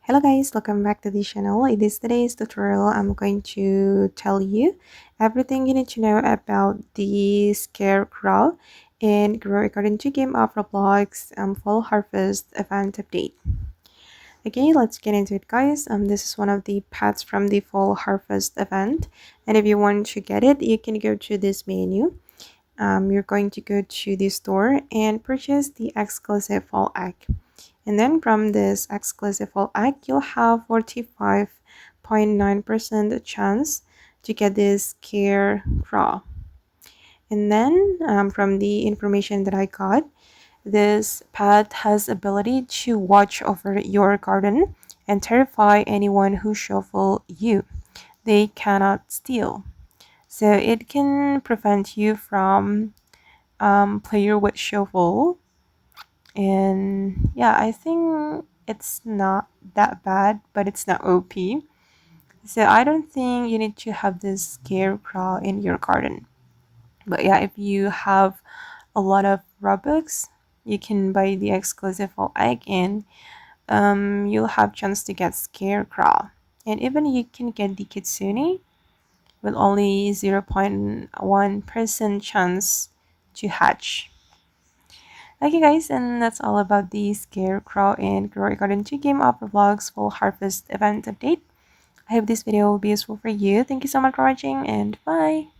Hello guys, welcome back to the channel. In this today's tutorial, I'm going to tell you everything you need to know about the Scarecrow and Grow According to Game of Roblox Fall Harvest event update. Okay, let's get into it guys. This is one of the pets from the Fall Harvest event, and if you want to get it, you can go to this menu. You're going to go to the store and purchase the exclusive fall egg. And then from this exclusive fall egg, you'll have 45.9% chance to get this Scarecrow. And then from the information that I got, this pet has ability to watch over your garden and terrify anyone who shuffle you. They cannot steal. So it can prevent you from player with shovel. And yeah, I think it's not that bad, but it's not OP. So I don't think you need to have this scarecrow in your garden. But yeah, if you have a lot of Robux, you can buy the exclusive fall egg and you'll have chance to get scarecrow. And even you can get the kitsune with only 0.1% chance to hatch. Okay guys, and that's all about the Scarecrow and Grow Garden 2 game of Roblox Full Harvest event update. I hope this video will be useful for you. Thank you so much for watching and bye!